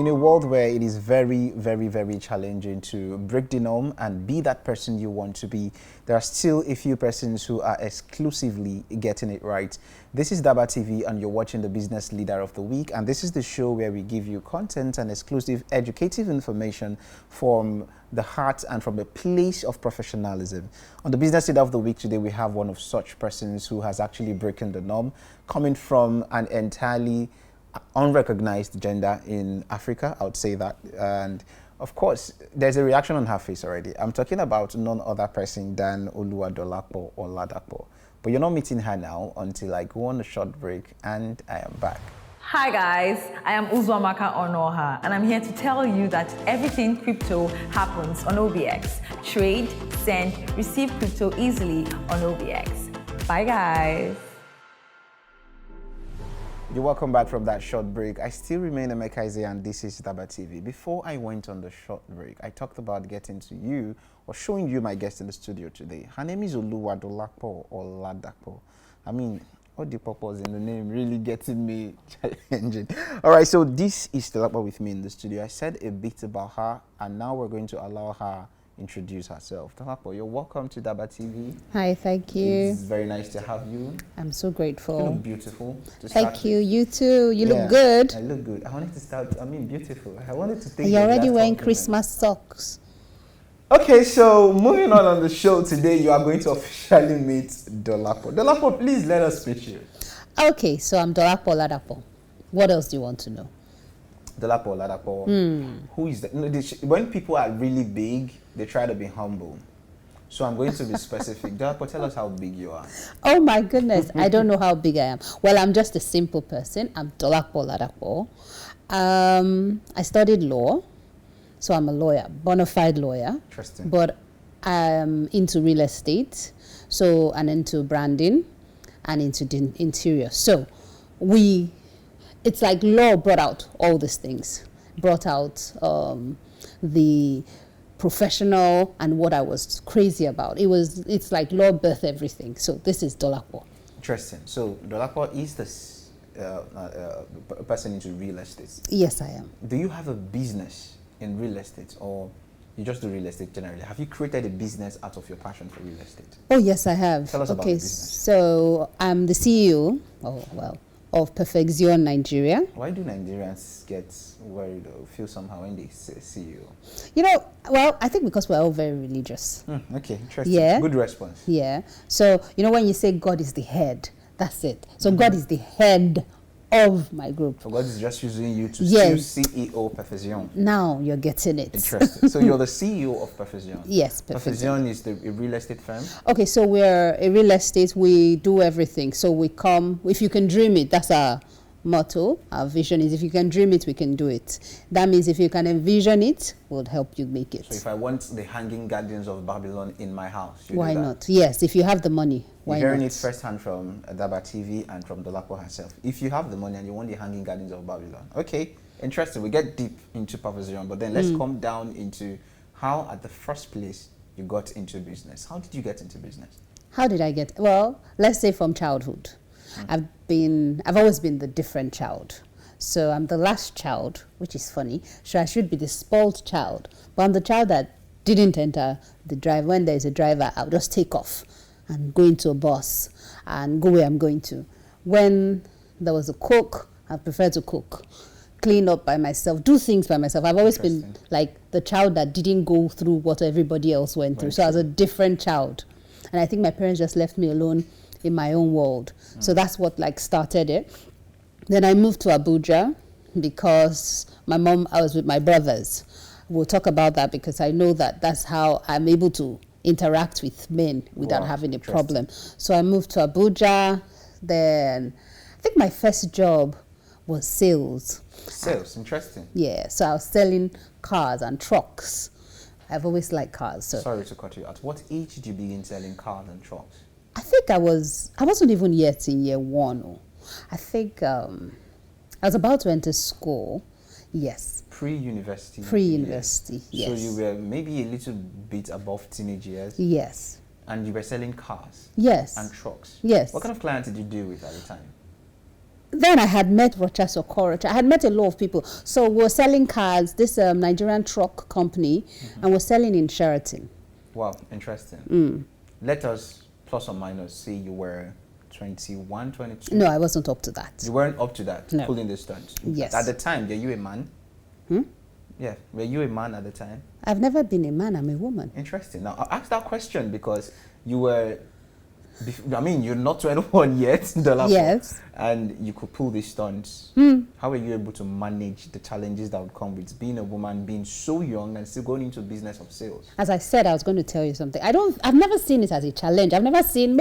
in a world where it is very, very, very challenging to break the norm and be that person you want to be, there are still a few persons who are exclusively getting it right. This is DABA TV and you're watching the Business Leader of the Week, and this is the show where we give you content and exclusive educative information from the heart and from a place of professionalism. On the Business Leader of the Week today, we have one of such persons who has actually broken the norm, coming from an entirely unrecognized gender in Africa, I would say that. And of course, there's a reaction on her face already. I'm talking about none other person than Dolapo Oladapo. But you're not meeting her now until I go on a short break and I am back. Hi guys, I am Uzwamaka Onoha, and I'm here to tell you that everything crypto happens on OBX. Trade, send, receive crypto easily on OBX. Bye guys. You're welcome back from that short break. I still remain Emeka Ize and this is DABA TV. Before I went on the short break, I talked about getting to you or showing you my guest in the studio today. Her name is Dolapo Oladapo. I mean, all the purpose in the name really getting me challenging. All right, so this is Dolapo with me in the studio. I said a bit about her and now we're going to allow her introduce herself. Dolapo, you're welcome to DABA TV. Hi, thank you. It's very nice to have you. I'm so grateful. You look beautiful. Thank you. You too. You look good. I look good. I wanted to start, beautiful. I wanted to think. You're already wearing Christmas socks. Okay, so moving on the show today, you are going to officially meet Dolapo. Dolapo, please let us meet you. Okay, so I'm Dolapo Oladapo. What else do you want to know? Dolapo Oladapo. Who is that? No, when people are really big, they try to be humble. So I'm going to be specific. Dolapo, tell us how big you are. Oh my goodness, I don't know how big I am. Well, I'm just a simple person. I'm Dolapo Oladapo. I studied law, so I'm a lawyer, bona fide lawyer. Interesting. But I'm into real estate, and into branding, and into the interior. So it's like law brought out all these things, brought out the professional and what I was crazy about. It's like law birthed everything. So this is Dolapo. Interesting. So Dolapo is this person into real estate. Yes, I am. Do you have a business in real estate, or you just do real estate generally? Have you created a business out of your passion for real estate? Oh yes, I have. Tell us about the business. So I'm the CEO. Of Perfezione, Nigeria. Why do Nigerians get worried or feel somehow when they say CEO? You know, well, I think because we're all very religious. Okay, interesting. Yeah. Good response. Yeah. So, you know, when you say God is the head, that's it. So God is the head of my group. So God is just using you to CEO of Perfezione. Now you're getting it. Interesting. So you're the CEO of Perfezione. Yes, Perfezione is a real estate firm? Okay, so we're a real estate. We do everything. So we come, if you can dream it, that's our motto. Our vision is if you can dream it, we can do it. That means if you can envision it, we'll help you make it. So if I want the Hanging Gardens of Babylon in my house, why not? Yes, if you have the money. Why You're hearing not? it firsthand from DABA TV and from Dolapo herself. If you have the money and you want the Hanging Gardens of Babylon, okay, interesting. We get deep into Perfezione, but then let's come down into how, at the first place, you got into business. How did you get into business? How did I get? Well, let's say from childhood. I've always been the different child. So I'm the last child, which is funny. So I should be the spoiled child, but I'm the child that didn't enter the drive. When there's a driver, I'll just take off and go into a bus and go where I'm going to. When there was a cook, I prefer to cook, clean up by myself, do things by myself. I've always been like the child that didn't go through what everybody else went through. So I was a different child. And I think my parents just left me alone in my own world. So that's what started it. Then I moved to Abuja because I was with my brothers. We'll talk about that because I know that that's how I'm able to interact with men without having a problem. So I moved to Abuja. Then I think my first job was sales. Sales, interesting. Yeah, so I was selling cars and trucks. I've always liked cars. So sorry to cut you out. What age did you begin selling cars and trucks? I think I wasn't even yet in year one. I think I was about to enter school. Yes. Pre-university? Pre-university, yes. So you were maybe a little bit above teenage years? Yes. And you were selling cars? Yes. And trucks? Yes. What kind of clients did you deal with at the time? then I had met Rochas Okorocha. I had met a lot of people. So we were selling cars, this Nigerian truck company, and we're selling in Sheraton. Wow, interesting. Let us, plus or minus, say you were 21, 22? No, I wasn't up to that. You weren't up to that, No. pulling the stunts? Yes. At the time, were you a man? Yeah, were you a man at the time? I've never been a man, I'm a woman. Interesting. Now, I asked that question because you were, I mean, you're not 21 yet, Dolapo, Yes. and you could pull these stunts. How were you able to manage the challenges that would come with being a woman, being so young and still going into business of sales? As I said, I was going to tell you something. I've never seen it as a challenge. I've never seen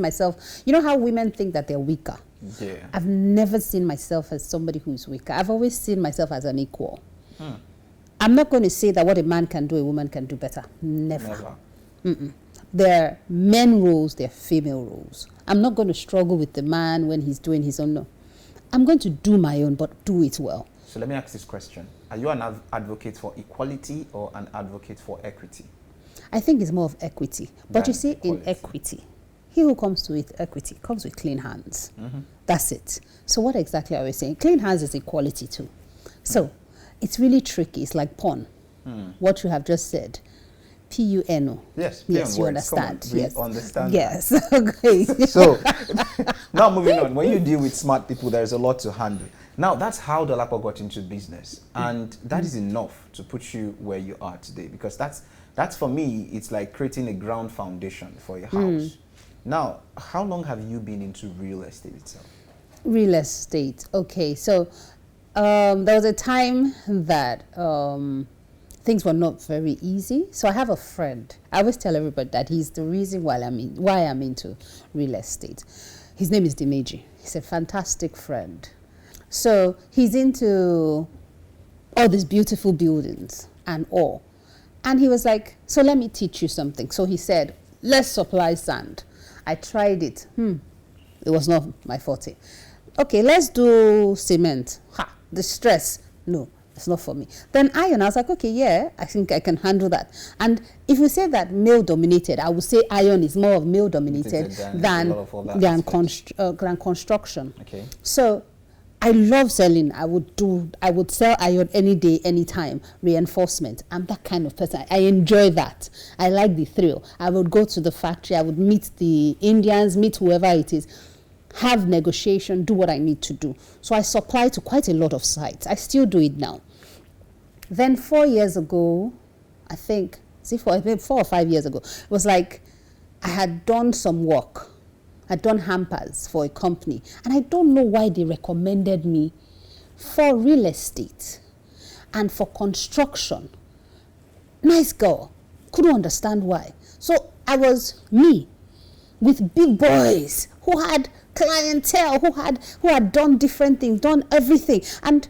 myself, you know how women think that they're weaker? Yeah. I've never seen myself as somebody who's weaker. I've always seen myself as an equal. I'm not going to say that what a man can do, a woman can do better. Never. There are men roles, there are female roles. I'm not going to struggle with the man when he's doing his own. No. I'm going to do my own, but do it well. So let me ask this question. Are you an advocate for equality or an advocate for equity? I think it's more of equity. But Than you see, equality. in equity, he who comes to it, equity, comes with clean hands. That's it. So what exactly are we saying? Clean hands is equality too. So it's really tricky. It's like porn. What you have just said. P-U-N-O. Yes, Yes, you words. Come on, understand. we Yes. understand. Yes. Okay. So, now moving on. When you deal with smart people, there's a lot to handle. Now, that's how Dolapo got into business. And that is enough to put you where you are today. Because that's for me, it's like creating a ground foundation for your house. Now, how long have you been into real estate itself? Real estate. Okay. So there was a time that things were not very easy. So I have a friend. I always tell everybody that he's the reason why I'm into real estate. His name is Dimeji. He's a fantastic friend. So he's into all these beautiful buildings and all. And he was like, so let me teach you something. So he said, let's supply sand. I tried it. It was not my forte. Okay, let's do cement. The stress. No, it's not for me. Then iron, I was like, okay, yeah, I think I can handle that. And if we say that male dominated, I would say iron is more of male dominated than construction. Okay. So I love selling. I would sell iron any day, anytime. Reinforcement. I'm that kind of person. I enjoy that. I like the thrill. I would go to the factory. I would meet the Indians, meet whoever it is, have negotiation, do what I need to do. So I supply to quite a lot of sites. I still do it now. Then 4 years ago, I think, 4 or 5 years ago, it was like I had done some work. I'd done hampers for a company. And I don't know why they recommended me for real estate and for construction. Nice girl. Couldn't understand why. So I was me with big boys who had clientele, who had done different things, done everything. And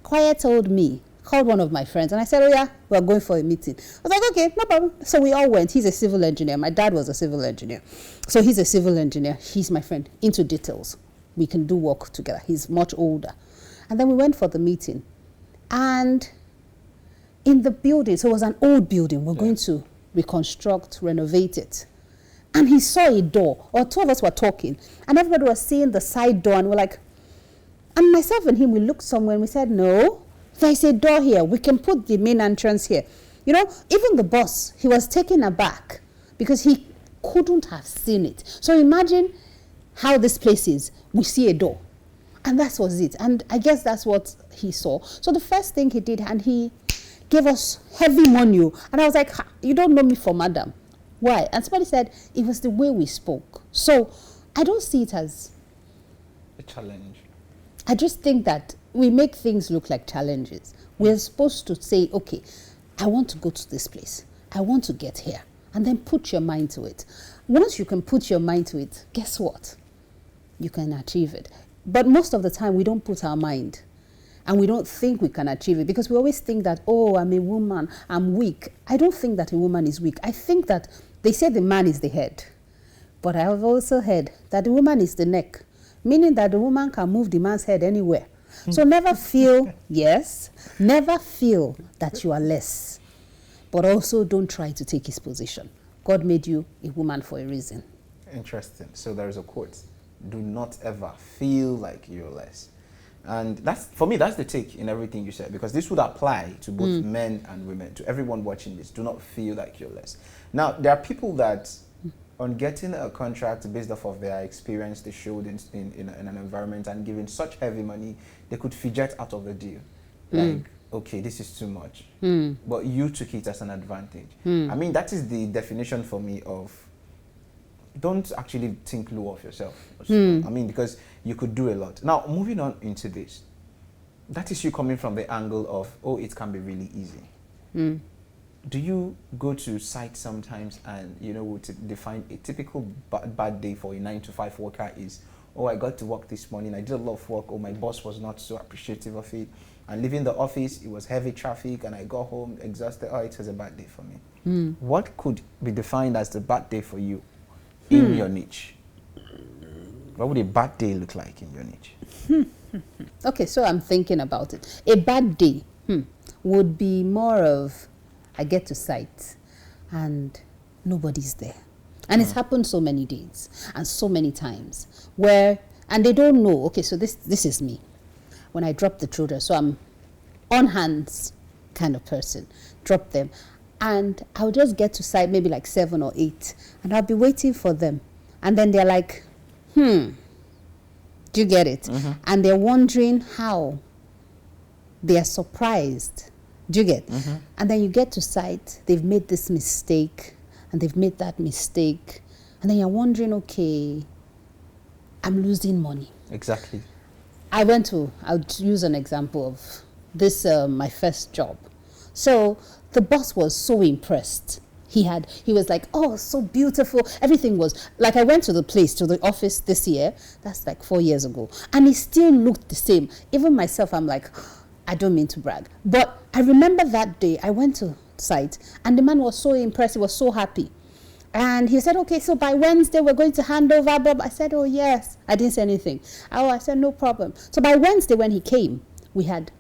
Quiet told me, called one of my friends, and I said, oh yeah, we're going for a meeting. I was like, okay, no problem. So we all went. He's a civil engineer. My dad was a civil engineer. So he's a civil engineer. He's my friend, into details. We can do work together. He's much older. And then we went for the meeting. And in the building, so it was an old building. We're going to reconstruct, renovate it. And he saw a door, or two of us were talking, and everybody was seeing the side door, and we're like, and myself and him, we looked somewhere and we said, no, there's a door here. We can put the main entrance here. You know, even the boss, he was taken aback because he couldn't have seen it. So imagine how this place is. We see a door. And that was it. And I guess that's what he saw. So the first thing he did, and he gave us heavy money. And I was like, you don't know me for madam. Why? And somebody said, it was the way we spoke. So I don't see it as a challenge. I just think that we make things look like challenges. We're supposed to say, okay, I want to go to this place. I want to get here. And then put your mind to it. Once you can put your mind to it, guess what? You can achieve it. But most of the time, we don't put our mind. And we don't think we can achieve it because we always think that, oh, I'm a woman, I'm weak. I don't think that a woman is weak. I think that they say the man is the head. But I have also heard that the woman is the neck, meaning that the woman can move the man's head anywhere. So never feel, never feel that you are less. But also don't try to take his position. God made you a woman for a reason. Interesting. So there is a quote Do not ever feel like you're less. And that's, for me, that's the take in everything you said, because this would apply to both men and women, to everyone watching this. Do not feel like you're less. Now, there are people that, on getting a contract based off of their experience they showed in an environment and given such heavy money, they could fidget out of the deal. Like, okay, this is too much. But you took it as an advantage. I mean, that is the definition for me of, don't actually think low of yourself. I mean, because you could do a lot. Now, moving on into this, that is you coming from the angle of, oh, it can be really easy. Do you go to sites sometimes and, you know, to define a typical bad day for a 9-to-5 worker is, oh, I got to work this morning, I did a lot of work, oh, my boss was not so appreciative of it, and leaving the office, it was heavy traffic, and I got home exhausted, oh, it was a bad day for me. What could be defined as the bad day for you in your niche? What would a bad day look like in your niche? Okay, so I'm thinking about it. A bad day would be more of, I get to site and nobody's there. And it's happened so many days and so many times where, and they don't know, okay, so this is me. When I drop the children, so I'm on hands kind of person, drop them. And I'll just get to site maybe like 7 or 8 and I'll be waiting for them. And then they're like, do you get it? And they're wondering how. They're surprised. Do you get? And then you get to site, they've made this mistake and they've made that mistake. And then you're wondering, okay, I'm losing money. Exactly. I'll use an example of this, my first job. So the boss was so impressed. He was like, oh, so beautiful. Everything was, like I went to the office this year, that's like 4 years ago, and it still looked the same. Even myself, I'm like, I don't mean to brag, but I remember that day I went to site and the man was so impressed, he was so happy. And he said, okay, so by Wednesday we're going to hand over, Bob. I said, oh yes. I didn't say anything. Oh, I said, no problem. So by Wednesday when he came, we had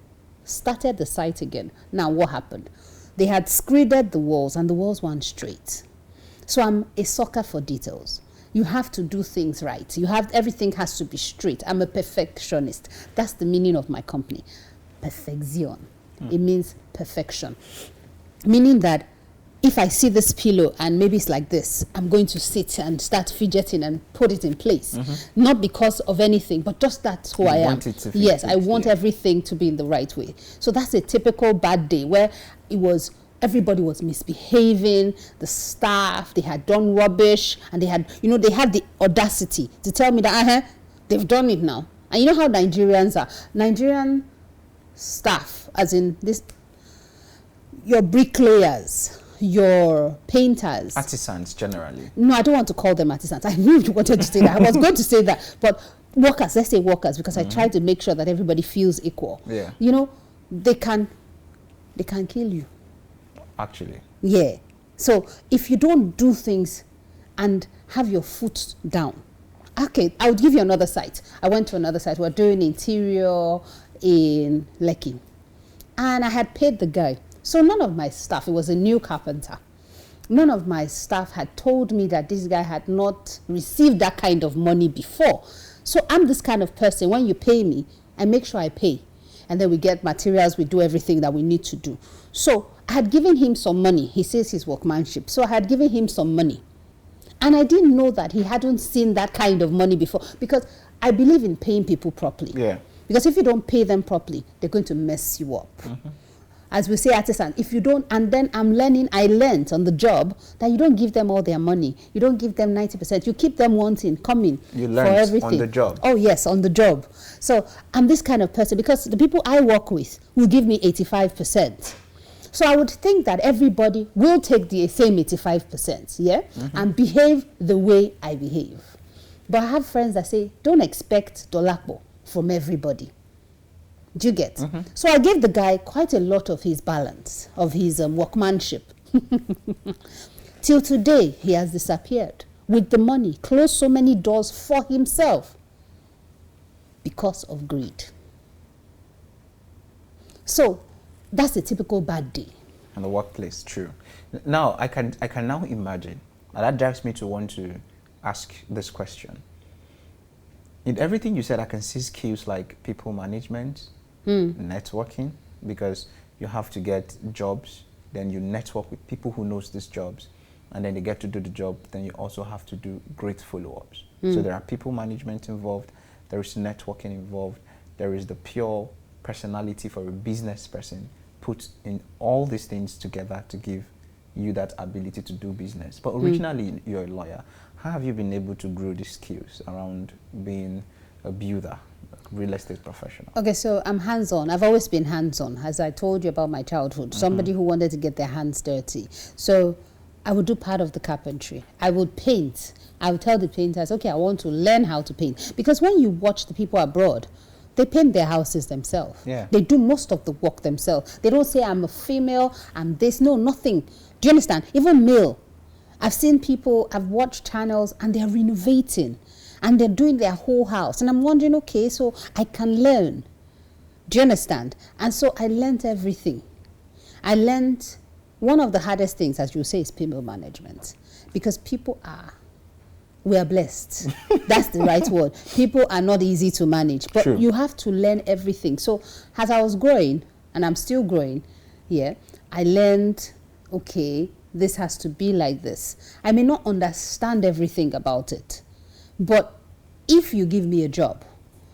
started the site again. Now what happened? They had screeded the walls and the walls weren't straight. So I'm a sucker for details. You have to do things right. Everything has to be straight. I'm a perfectionist. That's the meaning of my company. Perfezione. It means perfection. Meaning that if I see this pillow and maybe it's like this, I'm going to sit and start fidgeting and put it in place. Not because of anything, but just that's who I am. Yes, I want everything to be in the right way. So that's a typical bad day where everybody was misbehaving, the staff, they had done rubbish, and they had the audacity to tell me that they've done it now. And you know how Nigerians are. Nigerian staff, as in this, your bricklayers, your painters, artisans generally. No, I don't want to call them artisans. I knew you wanted to say that. I was going to say that, but workers, let's say workers, because I try to make sure that everybody feels equal. Yeah. You know, they can kill you. Actually. Yeah. So if you don't do things and have your foot down, okay, I would give you another site. I went to another site. We're doing interior in Lekki, and I had paid the guy. So none of my staff, it was a new carpenter, none of my staff had told me that this guy had not received that kind of money before. So I'm this kind of person, when you pay me, I make sure I pay. And then we get materials, we do everything that we need to do. So I had given him some money. He says his workmanship. So I had given him some money. And I didn't know that he hadn't seen that kind of money before, because I believe in paying people properly. Yeah. Because if you don't pay them properly, they're going to mess you up. As we say, artisan, if you don't, and then I learned on the job that you don't give them all their money. You don't give them 90%. You keep them wanting, coming you for learned everything. On the job. Oh, yes, on the job. So I'm this kind of person, because the people I work with will give me 85%. So I would think that everybody will take the same 85%, yeah, and behave the way I behave. But I have friends that say, don't expect Dolapo from everybody. Do you get? So I gave the guy quite a lot of his balance, of his workmanship. Till today, he has disappeared with the money, closed so many doors for himself because of greed. So that's a typical bad day. In the workplace, true. Now, I can now imagine, and that drives me to want to ask this question. In everything you said, I can see skills like people management, networking, because you have to get jobs, then you network with people who knows these jobs, and then they get to do the job, then you also have to do great follow-ups. So there are people management involved, there is networking involved, there is the pure personality for a business person, put in all these things together to give you that ability to do business. But originally you're a lawyer. How have you been able to grow these skills around being a builder, a real estate professional? Okay, so I'm hands-on. I've always been hands-on, as I told you about my childhood. Somebody who wanted to get their hands dirty. So I would do part of the carpentry. I would paint. I would tell the painters, okay, I want to learn how to paint. Because when you watch the people abroad, they paint their houses themselves. Yeah. They do most of the work themselves. They don't say, I'm a female, I'm this. No, nothing. Do you understand? Even male. I've seen people, I've watched channels, and they're renovating. And they're doing their whole house. And I'm wondering, okay, so I can learn. Do you understand? And so I learned everything. I learned one of the hardest things, as you say, is people management. Because we are blessed. That's the right word. People are not easy to manage. But True. you have to learn everything. So as I was growing, and I'm still growing, I learned, okay, this has to be like this. I may not understand everything about it. But if you give me a job,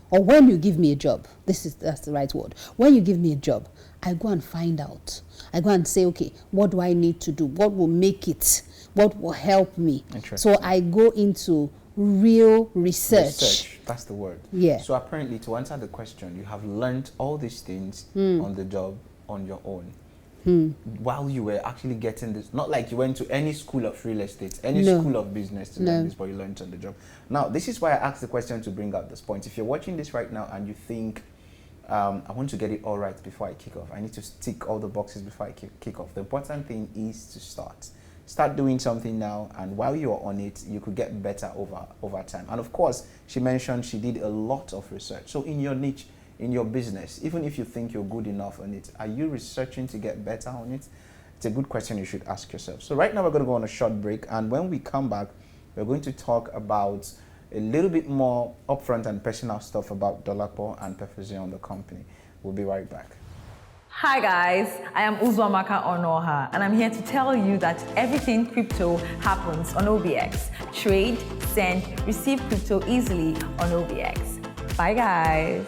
or when you give me a job, that's the right word. When you give me a job, I go and find out. I go and say, okay, what do I need to do? What will make it? What will help me? So I go into real research. That's the word. Yeah. So apparently, to answer the question, you have learned all these things on the job on your own. While you were actually getting this, not like you went to any school of real estate, any school of business to learn this, but you learned on the job. Now, this is why I asked the question to bring out this point. If you're watching this right now and you think, I want to get it all right before I kick off, I need to tick all the boxes before I kick off. The important thing is to start. Start doing something now, and while you're on it, you could get better over time. And of course, she mentioned she did a lot of research. So in your niche, in your business, even if you think you're good enough on it, are you researching to get better on it? It's a good question you should ask yourself. So right now we're going to go on a short break, and when we come back, we're going to talk about a little bit more upfront and personal stuff about Dolapo and Perfezione, the company. We'll be right back. Hi guys, I am Uzuamaka Onoha, and I'm here to tell you that everything crypto happens on OBX. Trade, send, receive crypto easily on OBX. Bye guys.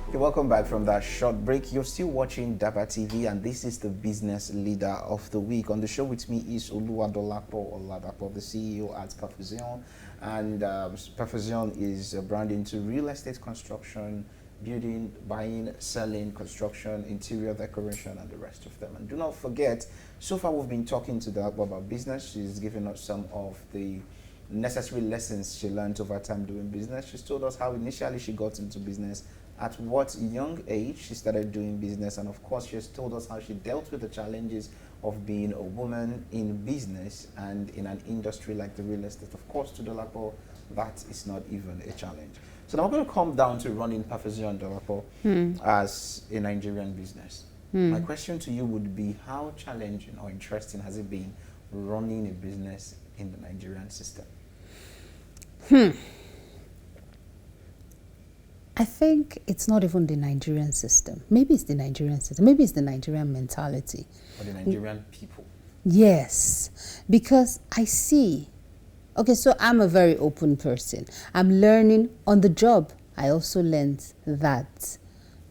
Okay, welcome back from that short break. You're still watching DABA TV, and this is the business leader of the week. On the show with me is Dolapo Oladapo, the CEO at Perfezione. And Perfezione is a brand into real estate construction, building, buying, selling, construction, interior decoration, and the rest of them. And do not forget, so far we've been talking to Dolapo about business. She's given us some of the necessary lessons she learned over time doing business. She's told us how initially she got into business, at what young age she started doing business, and of course she has told us how she dealt with the challenges of being a woman in business and in an industry like the real estate. Of course, to Dolapo, that is not even a challenge. So now we're going to come down to running Perfezione, Dolapo, as a Nigerian business. My question to you would be, how challenging or interesting has it been running a business in the Nigerian system? I think it's not even the Nigerian system. Maybe it's the Nigerian system. Maybe it's the Nigerian mentality. Or the Nigerian people? Yes, because I see. Okay, so I'm a very open person. I'm learning on the job. I also learned that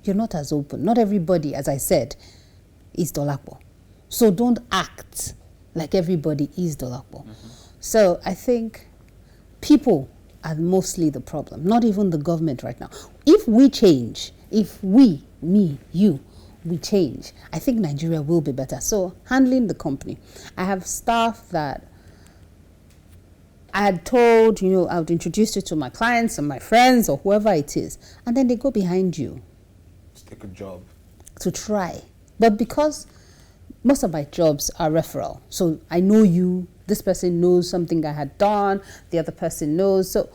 you're not as open. Not everybody, as I said, is Dolapo. So don't act like everybody is Dolapo. So I think people are mostly the problem, not even the government right now. If we change, if we, me, you, we change, I think Nigeria will be better. So handling the company, I have staff that I had told, I would introduce you to my clients and my friends or whoever it is, and then they go behind you. Just take a job. To try. But because most of my jobs are referral, so I know you, this person knows something I had done, the other person knows. So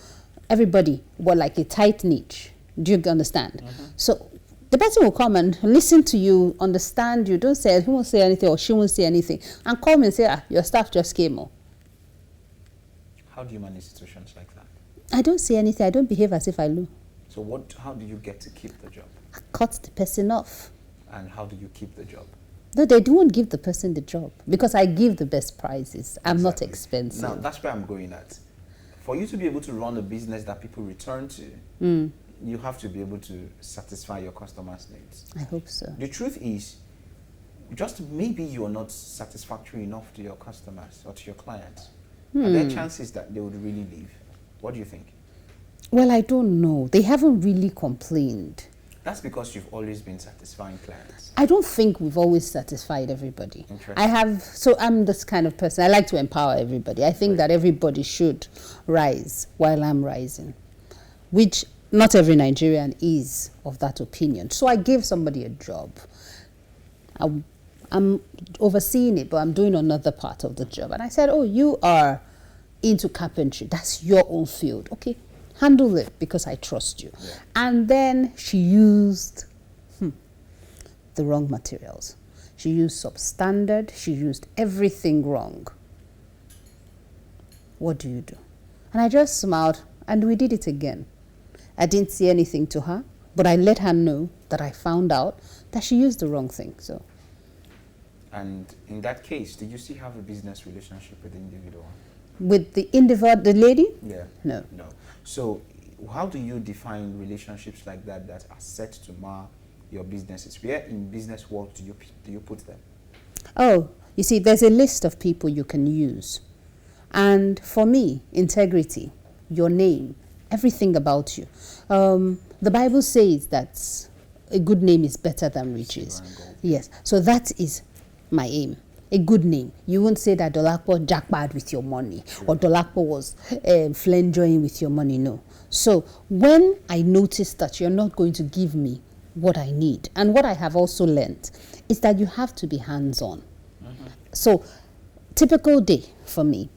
everybody were like a tight niche. Do you understand? So the person will come and listen to you, understand you. Don't say, he won't say anything or she won't say anything. And call me and say, your staff just came. How do you manage situations like that? I don't say anything. I don't behave as if I know. So how do you get to keep the job? I cut the person off. And how do you keep the job? No, they don't give the person the job because I give the best prices. I'm not expensive. Now, that's where I'm going at. For you to be able to run a business that people return to, you have to be able to satisfy your customers' needs. I hope so. The truth is, just maybe you're not satisfactory enough to your customers or to your clients. Are there chances that they would really leave? What do you think? Well, I don't know. They haven't really complained. That's because you've always been satisfying clients. I don't think we've always satisfied everybody. Interesting. So I'm this kind of person. I like to empower everybody. I think that everybody should rise while I'm rising, which not every Nigerian is of that opinion. So I gave somebody a job. I'm overseeing it, but I'm doing another part of the job. And I said, oh, you are into carpentry. That's your own field. Okay, handle it because I trust you. Yeah. And then she used the wrong materials. She used substandard. She used everything wrong. What do you do? And I just smiled and we did it again. I didn't say anything to her, but I let her know that I found out that she used the wrong thing. So. And in that case, did you still have a business relationship with the individual? With the individual, the lady? Yeah. No. No. So how do you define relationships like that are set to mar your businesses? Where in business world do you put them? Oh, you see, there's a list of people you can use. And for me, integrity, your name, everything about you. The Bible says that a good name is better than riches. Yes. So that is my aim. A good name. You won't say that Dolapo jackpot with your money or Dolapo was flenjoying with your money. No. So when I notice that you're not going to give me what I need, and what I have also learned is that you have to be hands-on. So typical day for me,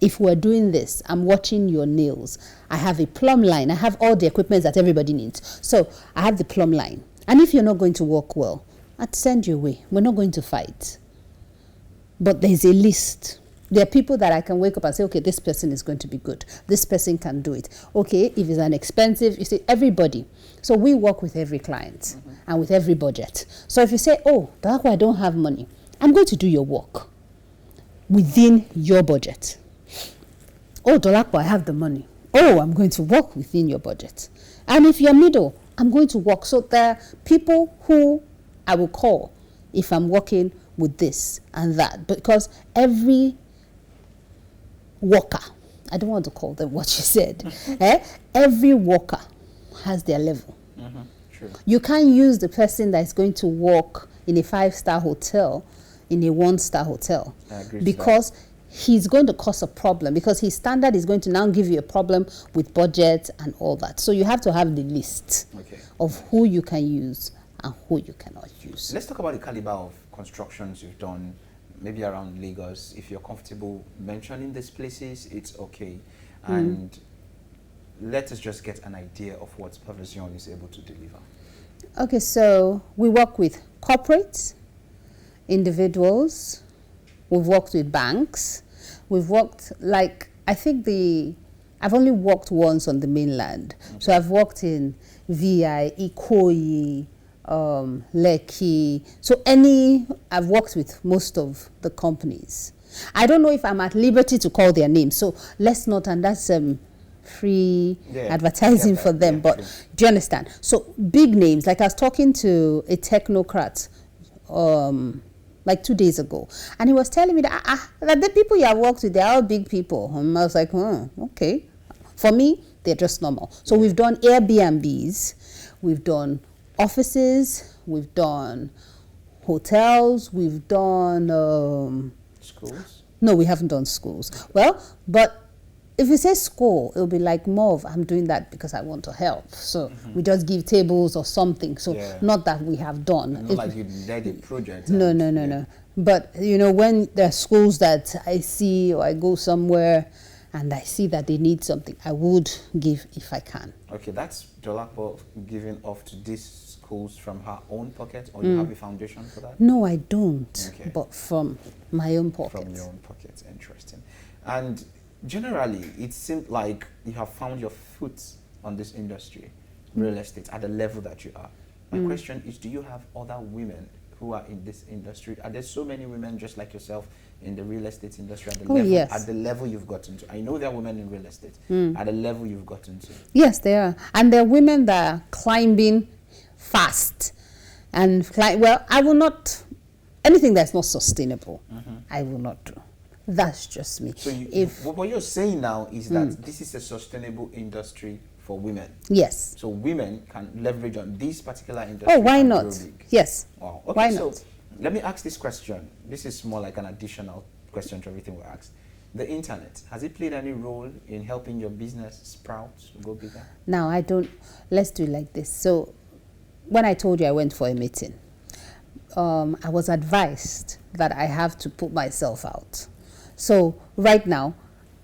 if we're doing this, I'm watching your nails. I have a plumb line. I have all the equipment that everybody needs. So I have the plumb line. And if you're not going to work well, I'd send you away. We're not going to fight. But there's a list. There are people that I can wake up and say, okay, this person is going to be good. This person can do it. Okay, if it's an expensive, you see, everybody. So we work with every client and with every budget. So if you say, oh, Dolapo, I don't have money, I'm going to do your work within your budget. Oh, Dolapo, I have the money. Oh, I'm going to work within your budget. And if you're middle, I'm going to work. So there are people who I will call if I'm working with this and that, because every worker, I don't want to call them what you said, every worker has their level. True. You can't use the person that is going to work in a 5-star hotel in a 1-star hotel, I agree, because he's going to cause a problem, because his standard is going to now give you a problem with budget and all that. So you have to have the list of who you can use and who you cannot use. Let's talk about the caliber of constructions you've done, maybe around Lagos. If you're comfortable mentioning these places, it's okay. And let us just get an idea of what Perfezione is able to deliver. Okay, so we work with corporates, individuals, we've worked with banks, we've worked, like, I think I've only worked once on the mainland. So I've worked in VI, Ikoyi, Lekki. So I've worked with most of the companies. I don't know if I'm at liberty to call their names, so let's not, and that's free advertising for them, but do you understand? So big names, like I was talking to a technocrat like 2 days ago, and he was telling me that the people you have worked with, they're all big people. And I was like, okay. For me, they're just normal. So we've done Airbnbs, we've done offices, we've done hotels, we've done schools. No, we haven't done schools. Well, but if you say school, it'll be like more of, I'm doing that because I want to help. So we just give tables or something. So not that we have done. Not like you led a project. No. But, you know, when there are schools that I see or I go somewhere and I see that they need something, I would give if I can. Okay, that's Dolapo giving off to these schools from her own pocket, or you have a foundation for that? No, I don't, but from my own pocket. From your own pocket, interesting. And generally, it seems like you have found your foot on this industry, real estate, at the level that you are. My question is, do you have other women who are in this industry? Are there so many women just like yourself in the real estate industry at the level yes. at the level you've gotten to? I know there are women in real estate at the level you've gotten to. Yes, there are. And there are women that are climbing fast. And well, I will not, anything that's not sustainable, I will not do. That's just me. So what you're saying now is that this is a sustainable industry for women. Yes. So women can leverage on this particular industry. Oh, why not? Yes. Wow. Okay, why so not? let me ask this question. This is more like an additional question to everything we asked. The internet, has it played any role in helping your business sprout, go bigger? Now, let's do it like this. So when I told you I went for a meeting, I was advised that I have to put myself out. So right now,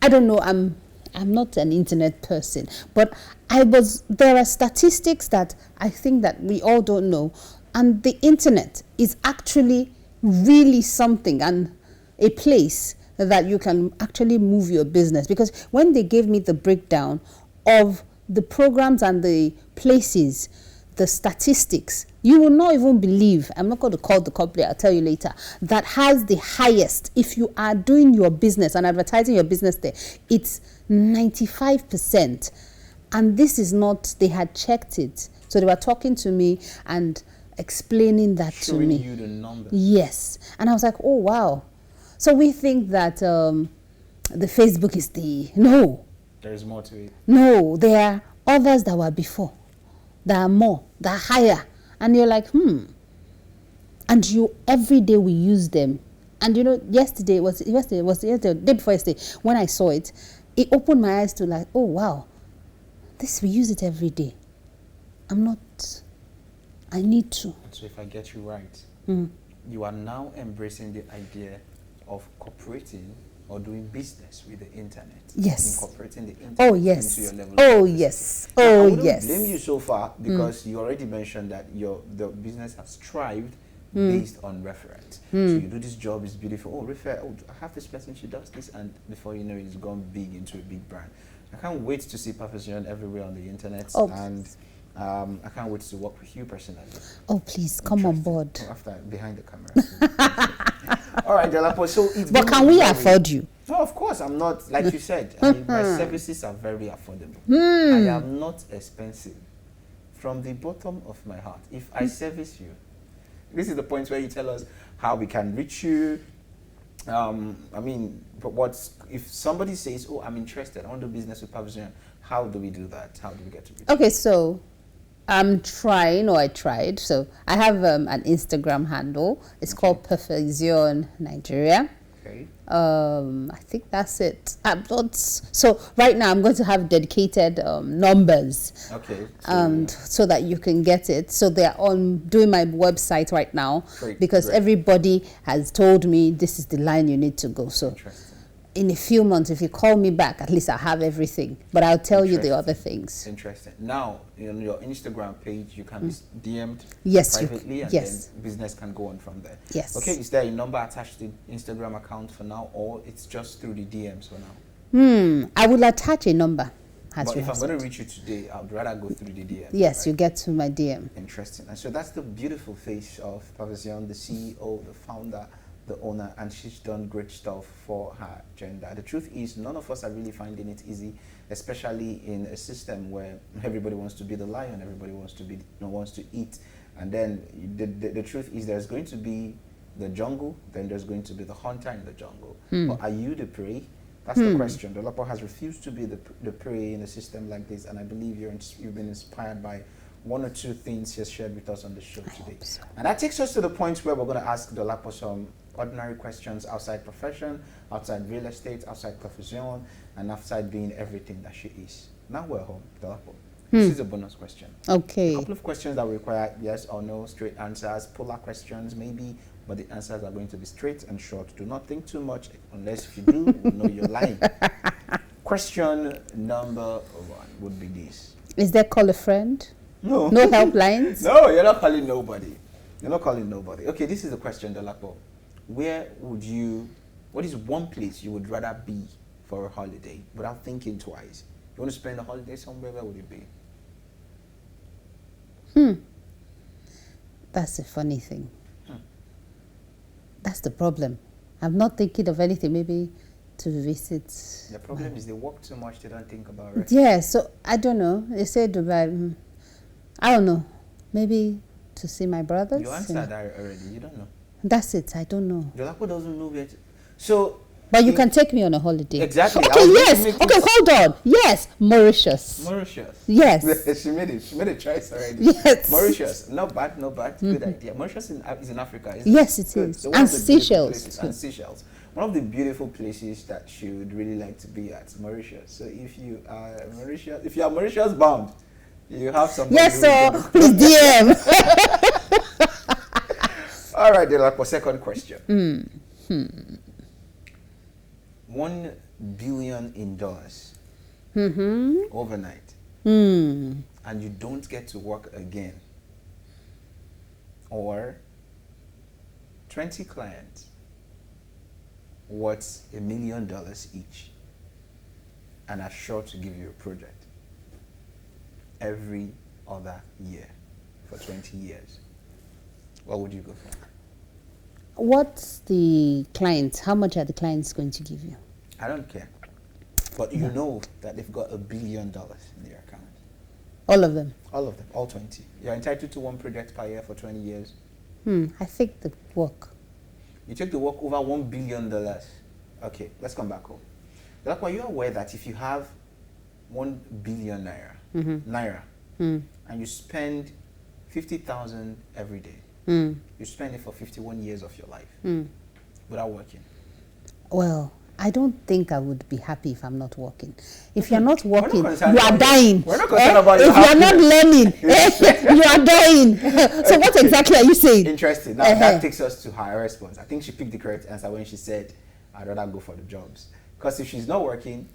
I don't know, I'm not an internet person, but there are statistics that I think that we all don't know. And the internet is actually really something and a place that you can actually move your business. Because when they gave me the breakdown of the programs and the places, the statistics, you will not even believe, I'm not going to call the company, I'll tell you later, that has the highest. If you are doing your business and advertising your business there, it's 95%. And this is not, they had checked it. So they were talking to me and explaining that to me. Showing you the numbers. Yes. And I was like, oh, wow. So we think that the Facebook is no. There is more to it. No, there are others that were before. There are more, that are higher. And you're like, And every day we use them. And yesterday was the day before yesterday, when I saw it, it opened my eyes to like, oh wow, we use it every day. I need to. So if I get you right, you are now embracing the idea of cooperating or doing business with the internet. Yes. Incorporating the internet into your level of business. Yes. I Yes. wouldn't blame you so far because you already mentioned that the business has thrived based on reference. So you do this job, it's beautiful. Oh, I have this person, she does this, and before you know it, it's gone big into a big brand. I can't wait to see Perfezione everywhere on the internet, and I can't wait to work with you personally. Oh, please come on board. Behind the camera. All right, Dolapo. So but can we afford you? No, of course I'm not. Like you said, my services are very affordable. I am not expensive. From the bottom of my heart, if I service you, this is the point where you tell us how we can reach you. But if somebody says, "Oh, I'm interested, I want to do business with Perfezione," how do we do that? How do we get to reach? Okay, so I tried. So I have an Instagram handle. It's called Perfezione Nigeria. Okay. I think that's it. So right now I'm going to have dedicated numbers. Okay. So that you can get it. So they're on doing my website right now because everybody has told me this is the line you need to go. So in a few months, if you call me back, at least I'll have everything. But I'll tell you the other things. Interesting. Now, on your Instagram page, you can be DM'd privately, and then business can go on from there. Yes. Okay, is there a number attached to the Instagram account for now, or it's just through the DMs for now? I will attach a number. But if I'm going to reach you today, I'd rather go through the DM. Yes, right? You get to my DM. Interesting. And so that's the beautiful face of Perfezione, the CEO, the founder, the owner, and she's done great stuff for her gender. The truth is, none of us are really finding it easy, especially in a system where everybody wants to be the lion, everybody wants to eat. And then the truth is, there's going to be the jungle, then there's going to be the hunter in the jungle. But are you the prey? That's the question. Dolapo has refused to be the prey in a system like this, and I believe you've been inspired by one or two things she has shared with us on the show today. So. And that takes us to the point where we're going to ask Dolapo some ordinary questions outside profession, outside real estate, outside Perfezione, and outside being everything that she is. Now we're home, Dolapo. This is a bonus question. Okay. A couple of questions that require yes or no, straight answers, polar questions maybe, but the answers are going to be straight and short. Do not think too much, unless if you do, you know you're lying. Question number 1 would be this. Is there call a friend? No. No helplines? No, you're not calling nobody. You're not calling nobody. Okay, this is the question, Dolapo. What is one place you would rather be for a holiday without thinking twice. You want to spend a holiday somewhere, where would it be? That's a funny thing. That's the problem. I'm not thinking of anything, maybe to visit. The problem is they work too much, they don't think about it. Yeah, so I don't know. They say Dubai. I don't know. Maybe to see my brothers. You answered that already. You don't know. That's it. I don't know. Dolapo doesn't know yet. So. But you can take me on a holiday. Exactly. Okay, yes. Okay, hold on. Yes, Mauritius. Mauritius. Yes. She made it. She made a choice already. Yes. Mauritius. Not bad, not bad. Good idea. Mauritius is in Africa, isn't yes, it? it Good. is. So And Seychelles. And Seychelles. One of the beautiful places that she would really like to be at, Mauritius. So if you are Mauritius bound, you have some. Yes, sir. Please DM. All right, Dolapo, second question. $1 billion in dollars overnight, and you don't get to work again, or 20 clients worth $1 million each and are sure to give you a project every other year for 20 years. What would you go for? What's the clients? How much are the clients going to give you? I don't care. But you know that they've got $1 billion in their account. All of them? All of them, all 20. You're entitled to one project per year for 20 years. I think the work. You take the work over $1 billion. Okay, let's come back home. Like, are you aware that if you have 1 billion naira, and you spend 50,000 every day, you spend it for 51 years of your life without working? Well, I don't think I would be happy if I'm not working. If you're not working, you are dying. We're not concerned about your If you're not learning, you are dying. So what exactly are you saying? Interesting. Now that takes us to her response. I think she picked the correct answer when she said, I'd rather go for the jobs. Because if she's not working,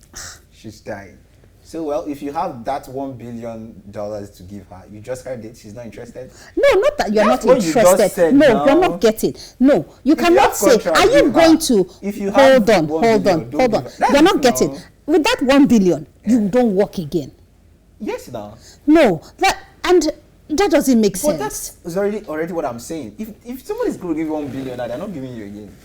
she's dying. So, well, if you have that $1 billion to give her, you just heard it, she's not interested? No, not that you're That's not what you interested. just said No, now. you're not getting. No, you If you cannot have say, contract, are you give going her. to, If you hold have on, 1 hold billion, on, don't hold on. give her. You're not No. getting. With that 1 billion, you don't work again. Yes, now. No, that doesn't make But sense. that's already what I'm saying. If somebody's going to give you 1 billion, they're not giving you again.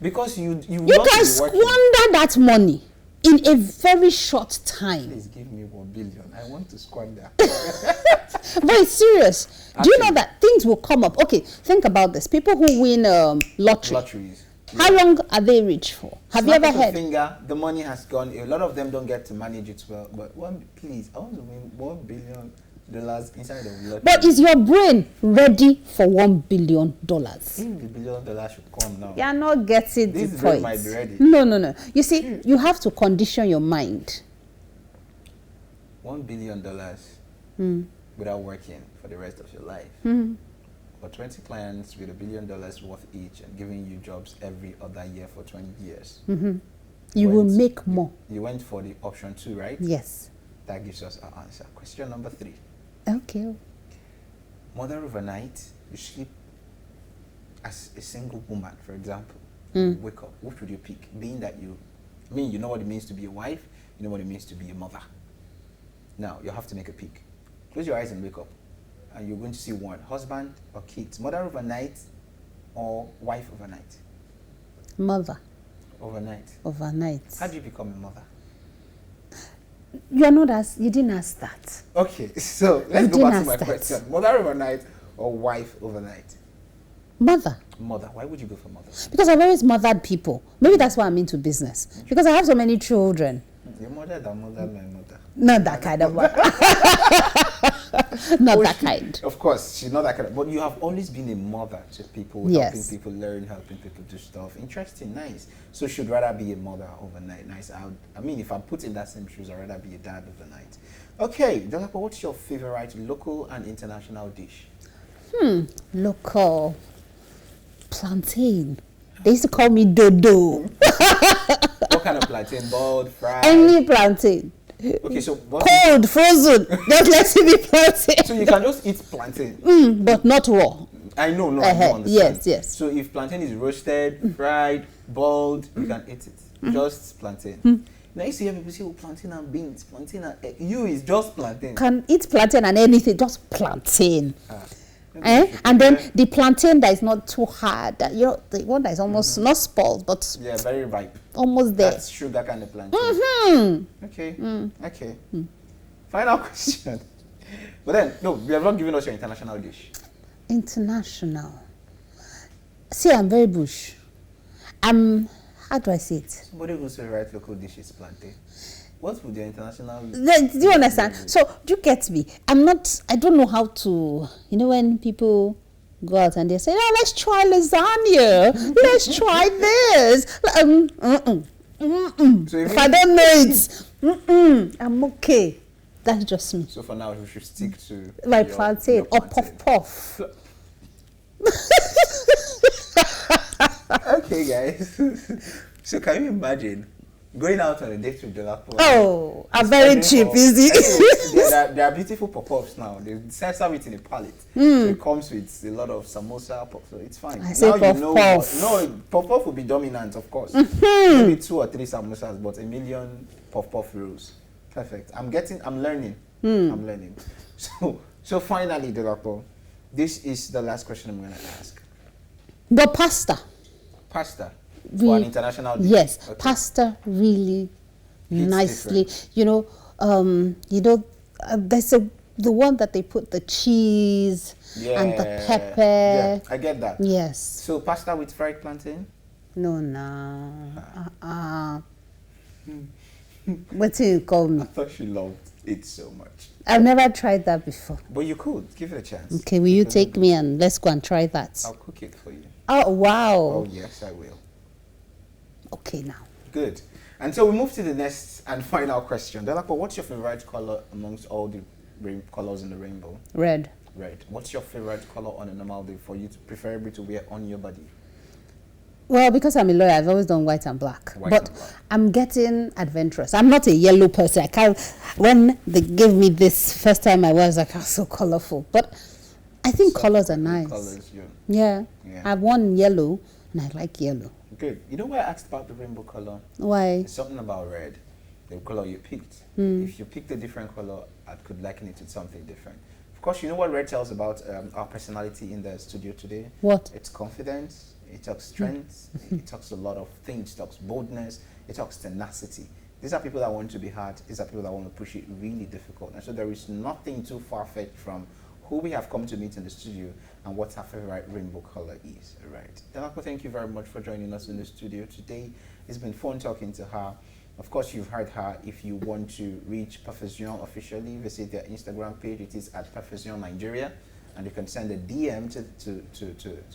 Because you You want can to be working. squander that money in a very short time. Please give me 1 billion. I want to squander. But it's serious. Do you know that things will come up? Okay, think about this. People who win lottery. Lotteries. How long are they rich for? Have you ever Snap of a heard? finger, the money has gone. A lot of them don't get to manage it well. But please, I want to win $1 billion inside of lottery. But is your brain ready for $1 billion? If the $1 billion should come now. You are not getting This the brain point. might be ready. No. You see, you have to condition your mind. $1 billion without working for the rest of your life. For 20 clients with $1 billion worth each and giving you jobs every other year for 20 years. You will make more. You went for the option 2, right? Yes. That gives us our answer. Question number 3. Okay. Mother overnight, you sleep as a single woman, for example. You wake up. What would you pick? Being that you know what it means to be a wife, you know what it means to be a mother. Now, you have to make a pick. Close your eyes and wake up. And you're going to see one, husband or kids. Mother overnight or wife overnight? Mother. Overnight. Overnight. How do you become a mother? You didn't ask that. Okay, so let's go back to my question. Mother overnight or wife overnight? Mother. Mother. Why would you go for mother? Because I've always mothered people. Maybe that's why I'm into business. Because I have so many children. Your mother, that mother, my mother. Not that kind of mother. Not that kind. Of course, she's not that kind of, but you have always been a mother to people, Yes. helping people learn, helping people do stuff. Interesting, nice. So she'd rather be a mother overnight. Nice. I mean, if I put in that same shoes, I'd rather be a dad overnight. Okay, Dolapo, what's your favorite local and international dish? Local. Plantain. They used to call me Dodo. What kind of plantain? Boiled, fried? Any plantain. Okay, so Cold, frozen. Just let it be plantain. so you can just eat plantain? But not raw. I know, no, I don't understand. Yes. So if plantain is roasted, fried, boiled, you can eat it. Just plantain. Now you see people say, oh, plantain and beans, plantain and egg. You is just plantain. Can eat plantain and anything, just plantain. Maybe And then the plantain that is not too hard, the one that is almost not spoiled, but yeah, very ripe. Almost there. That's sugar kind of plantain. Okay. Okay. Final question. But then, no, we have not given us your international dish. International. See, I'm very bush. How do I say it? Somebody who's favorite local dish is plantain. What would your international... Do you understand? So, do you get me? I don't know how to, when people go out and they say, oh, let's try lasagna. Let's try this. So if I don't know it, I'm okay. That's just me. So for now, we should stick to... My plantain or puff. Okay, guys. So can you imagine going out on a date with Dolapo? Oh, I'm very cheap, is it? There are beautiful pop-ups now. They serve it in a pallet. So it comes with a lot of samosa, so it's fine. I say puff-puff. No, puff-puff will be dominant, of course. Maybe 2 or 3 samosas, but a million puff-puff rolls. Perfect. I'm learning. I'm learning. So finally, Dolapo, this is the last question I'm going to ask. The pasta. Pasta for an international dish. Yes, okay. Pasta really It's nicely. different. There's the one that they put the cheese and the pepper. Yeah, I get that. Yes. So pasta with fried plantain? No. What do you call me? I thought she loved it so much. I've never tried that before. But you could give it a chance. Okay, will you take me and let's go and try that? I'll cook it for you. Oh, wow. Oh, yes, I will. Okay, now. Good. And so we move to the next and final question. Dolapo, what's your favorite color amongst all the colors in the rainbow? Red. Red. What's your favorite color on a normal day for you to preferably to wear on your body? Well, because I'm a lawyer, I've always done white and black. But I'm getting adventurous. I'm not a yellow person. When they gave me this first time, I was like, oh, so colorful. But I think colors are nice. Colors, yeah. I've worn yellow, and I like yellow. Good. You know why I asked about the rainbow color? Why? It's something about red, the color you picked. If you picked a different color, I could liken it to something different. Of course, you know what red tells about our personality in the studio today? What? It's confidence, it talks strength, it talks a lot of things, it talks boldness, it talks tenacity. These are people that want to be hard, these are people that want to push it really difficult. And so there is nothing too far-fetched from who we have come to meet in the studio and what our favorite rainbow color is, right? Dolapo, thank you very much for joining us in the studio today. It's been fun talking to her. Of course, you've heard her. If you want to reach Perfezione officially, visit their Instagram page. It is at Perfezione Nigeria. And you can send a DM to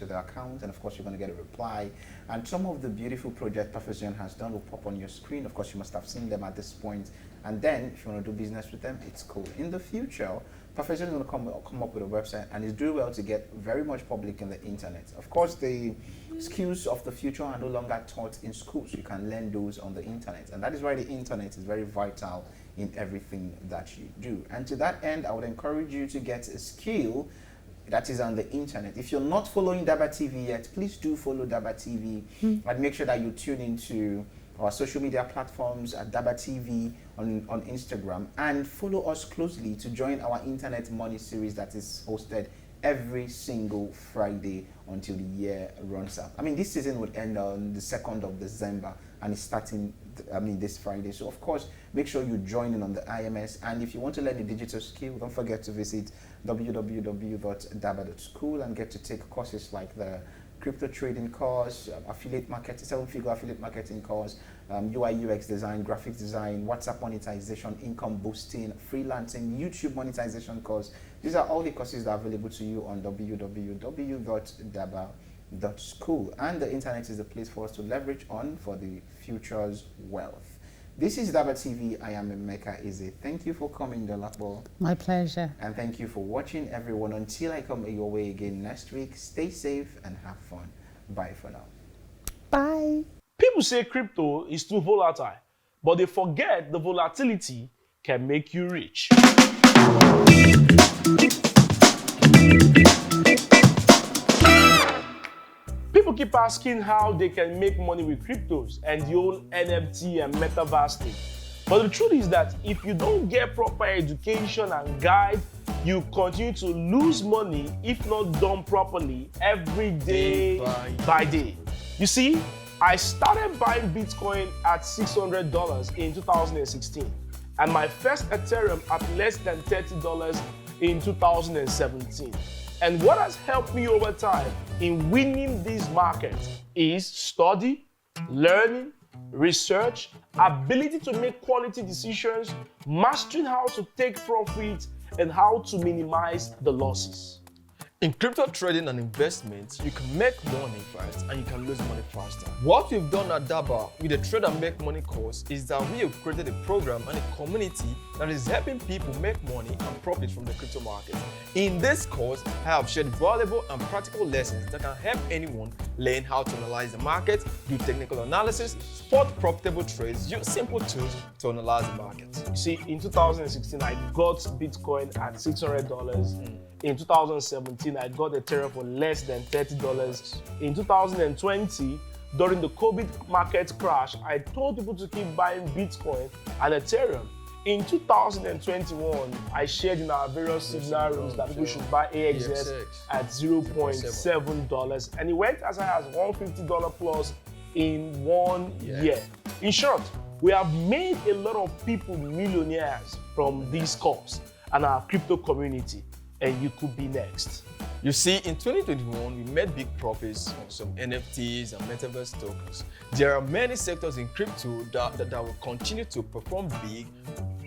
the account. And of course, you're going to get a reply. And some of the beautiful projects Perfezione has done will pop on your screen. Of course, you must have seen them at this point. And then, if you want to do business with them, it's cool. In the future, Perfezione is going to come up with a website, and it's doing well to get very much public in the internet. Of course, the skills of the future are no longer taught in schools. You can learn those on the internet, and that is why the internet is very vital in everything that you do. And to that end, I would encourage you to get a skill that is on the internet. If you're not following DABA TV yet, please do follow DABA TV and make sure that you tune into our social media platforms at DABA TV on Instagram, and follow us closely to join our Internet Money series that is hosted every single Friday until the year runs out. I mean, this season would end on the 2nd of December and it's starting, this Friday. So, of course, make sure you join in on the IMS. And if you want to learn a digital skill, don't forget to visit www.daba.school and get to take courses like the crypto trading course, affiliate marketing, 7-figure affiliate marketing course, UI UX design, graphics design, WhatsApp monetization, income boosting, freelancing, YouTube monetization course. These are all the courses that are available to you on www.daba.school. And the internet is the place for us to leverage on for the future's wealth. This is DABA TV. I am Emeka Eze. Thank you for coming, Dolapo. My pleasure. And thank you for watching, everyone. Until I come your way again next week, stay safe and have fun. Bye for now. Bye. People say crypto is too volatile, but they forget the volatility can make you rich. People People keep asking how they can make money with cryptos and the whole NFT and metaverse thing. But the truth is that if you don't get proper education and guide, you continue to lose money if not done properly every day by day. You see, I started buying Bitcoin at $600 in 2016 and my first Ethereum at less than $30 in 2017. And what has helped me over time in winning these markets is study, learning, research, ability to make quality decisions, mastering how to take profit, and how to minimize the losses. In crypto trading and investments, you can make money fast and you can lose money faster. What we've done at DABA with the Trade and Make Money course is that we have created a program and a community that is helping people make money and profit from the crypto market. In this course, I have shared valuable and practical lessons that can help anyone learn how to analyze the market, do technical analysis, spot profitable trades, use simple tools to analyze the market. You see, in 2016, I got Bitcoin at $600. In 2017, I got Ethereum for less than $30. In 2020, during the COVID market crash, I told people to keep buying Bitcoin and Ethereum. In 2021, I shared in our various seminars rooms that people should buy AXS at $0.7, and it went as high as $150 plus in 1 year. In short, we have made a lot of people millionaires from this course and our crypto community. And you could be next. You see, in 2021, we made big profits on some NFTs and metaverse tokens. There are many sectors in crypto that will continue to perform big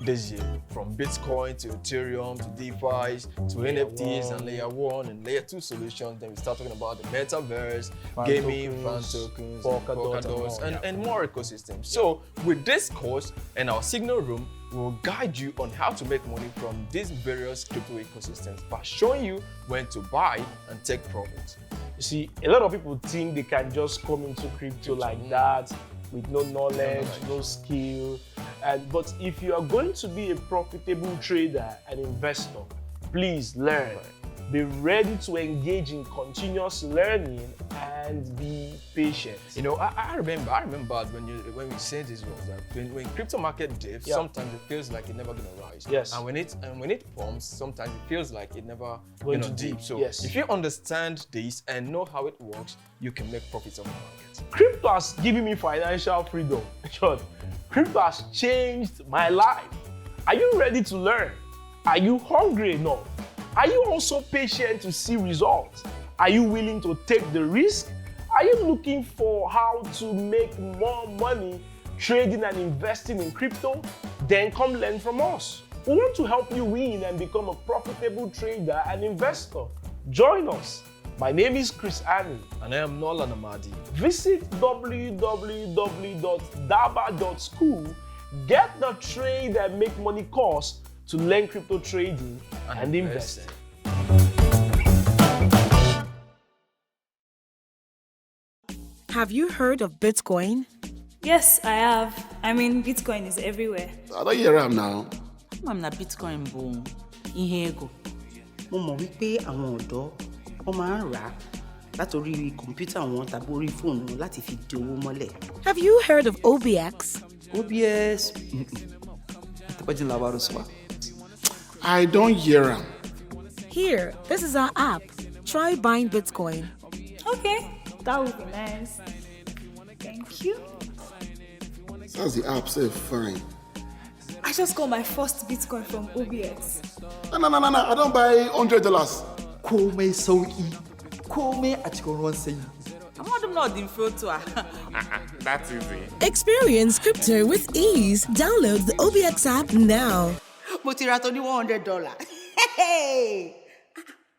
this year, from Bitcoin to Ethereum to DeFi to NFTs and layer 1 and layer 2 solutions. Then we start talking about the metaverse, gaming, fan tokens, Polkadot, and more ecosystems. So with this course and our signal room, we will guide you on how to make money from these various crypto ecosystems by showing you when to buy and take profits. You see, a lot of people think they can just come into crypto like that with no knowledge, no skill. But if you are going to be a profitable trader and investor, please learn. Be ready to engage in continuous learning and be patient. You know, I remember when we said this was that when crypto market dips, sometimes it feels like it's never gonna rise. Yes. And when it pumps, sometimes it feels like it never going to deep. So yes. if you understand this and know how it works, you can make profits on the market. Crypto has given me financial freedom. Crypto has changed my life. Are you ready to learn? Are you hungry enough? Are you also patient to see results? Are you willing to take the risk? Are you looking for how to make more money trading and investing in crypto? Then come learn from us. We want to help you win and become a profitable trader and investor. Join us. My name is Chris Annie. And I am Nolan Amadi. Visit www.daba.school. Get the Trade and Make Money course to learn crypto trading and investing. Have you heard of Bitcoin? Yes, I have. I mean, Bitcoin is everywhere. I don't hear am now. I'm na Bitcoin boom. Ihe ego. Mo mọ̀ wípé àwọn ọ̀dọ́ wọ́n máa ń rà á látorí kọ̀ǹpútà wọn tàbí orí fóònù wọn láti fi di owó mọ́lẹ̀. Have you heard of OBX? OBS. Taɓa labarin su ba. I don't hear am. Here, this is our app. Try buying Bitcoin. Okay, that would be nice. Thank you. That's the app, say fine. I just got my first Bitcoin from OBX. No, I don't buy $100. Komai sauki. Komai a cikin ruwan sanyi. Amma dum na din filter. That's easy. Experience crypto with ease. Download the OBX app now. Mo ti ra tó ní $100. Hey!